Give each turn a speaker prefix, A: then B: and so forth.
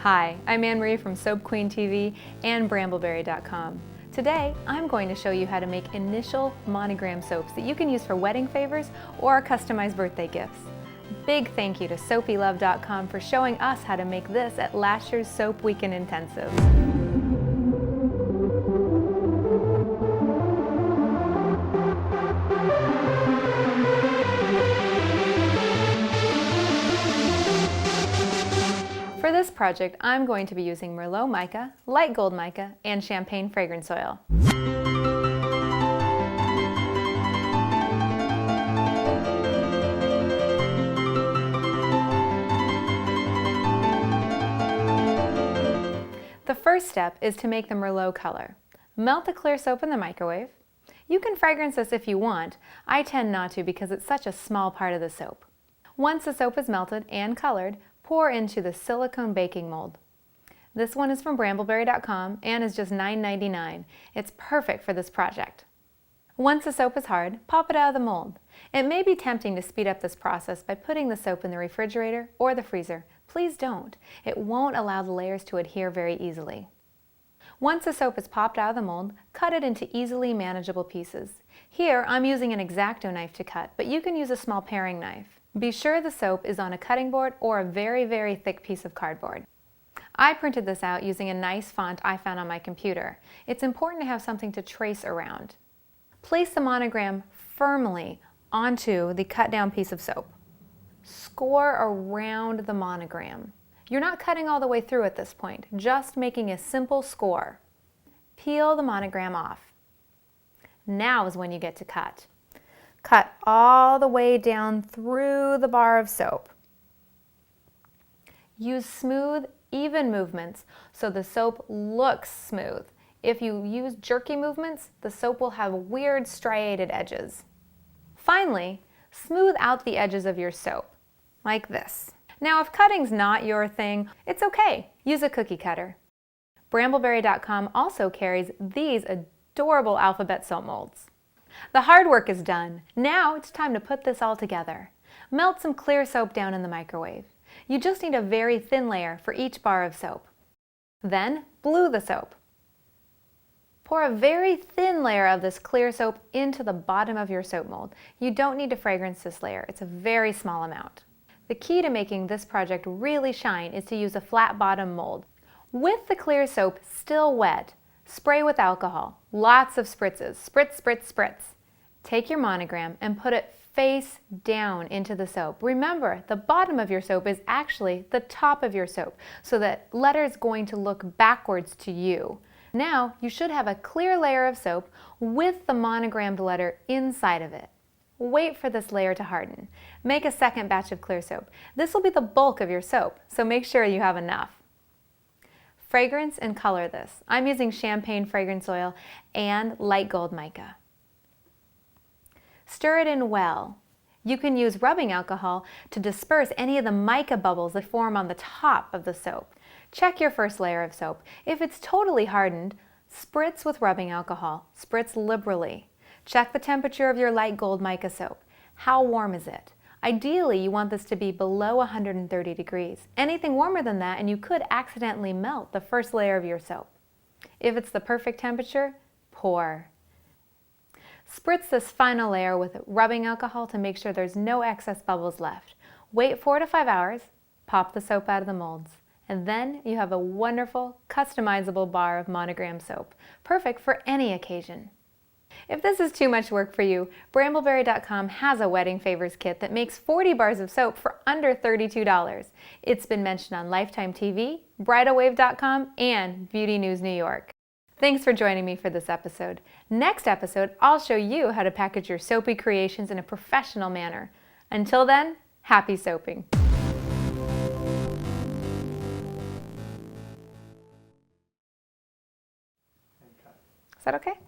A: Hi, I'm Anne-Marie from Soap Queen TV and Brambleberry.com. Today, I'm going to show you how to make initial monogram soaps that you can use for wedding favors or customized birthday gifts. Big thank you to SoapyLove.com for showing us how to make this at last year's Soap Weekend Intensive. For this project, I'm going to be using Merlot mica, light gold mica, and champagne fragrance oil. The first step is to make the Merlot color. Melt the clear soap in the microwave. You can fragrance this if you want. I tend not to because it's such a small part of the soap. Once the soap is melted and colored, pour into the silicone baking mold. This one is from Brambleberry.com and is just $9.99. It's perfect for this project. Once the soap is hard, pop it out of the mold. It may be tempting to speed up this process by putting the soap in the refrigerator or the freezer. Please don't. It won't allow the layers to adhere very easily. Once the soap is popped out of the mold, cut it into easily manageable pieces. Here, I'm using an X-Acto knife to cut, but you can use a small paring knife. Be sure the soap is on a cutting board or a very, very thick piece of cardboard. I printed this out using a nice font I found on my computer. It's important to have something to trace around. Place the monogram firmly onto the cut down piece of soap. Score around the monogram. You're not cutting all the way through at this point, just making a simple score. Peel the monogram off. Now is when you get to cut. Cut all the way down through the bar of soap. Use smooth, even movements so the soap looks smooth. If you use jerky movements, the soap will have weird striated edges. Finally, smooth out the edges of your soap, like this. Now, if cutting's not your thing, it's okay. Use a cookie cutter. Brambleberry.com also carries these adorable alphabet soap molds. The hard work is done. Now it's time to put this all together. Melt some clear soap down in the microwave. You just need a very thin layer for each bar of soap. Then, blue the soap. Pour a very thin layer of this clear soap into the bottom of your soap mold. You don't need to fragrance this layer. It's a very small amount. The key to making this project really shine is to use a flat bottom mold. With the clear soap still wet, spray with alcohol. Lots of spritzes. Spritz, spritz, spritz. Take your monogram and put it face down into the soap. Remember, the bottom of your soap is actually the top of your soap, so that letter is going to look backwards to you. Now, you should have a clear layer of soap with the monogrammed letter inside of it. Wait for this layer to harden. Make a second batch of clear soap. This will be the bulk of your soap, so make sure you have enough. Fragrance and color this. I'm using champagne fragrance oil and light gold mica. Stir it in well. You can use rubbing alcohol to disperse any of the mica bubbles that form on the top of the soap. Check your first layer of soap. If it's totally hardened, spritz with rubbing alcohol. Spritz liberally. Check the temperature of your light gold mica soap. How warm is it? Ideally, you want this to be below 130 degrees. Anything warmer than that and you could accidentally melt the first layer of your soap. If it's the perfect temperature, pour. Spritz this final layer with rubbing alcohol to make sure there's no excess bubbles left. Wait 4 to 5 hours, pop the soap out of the molds, and then you have a wonderful, customizable bar of monogram soap, perfect for any occasion. If this is too much work for you, Brambleberry.com has a wedding favors kit that makes 40 bars of soap for under $32. It's been mentioned on Lifetime TV, BridalWave.com, and Beauty News New York. Thanks for joining me for this episode. Next episode, I'll show you how to package your soapy creations in a professional manner. Until then, happy soaping. Is that okay?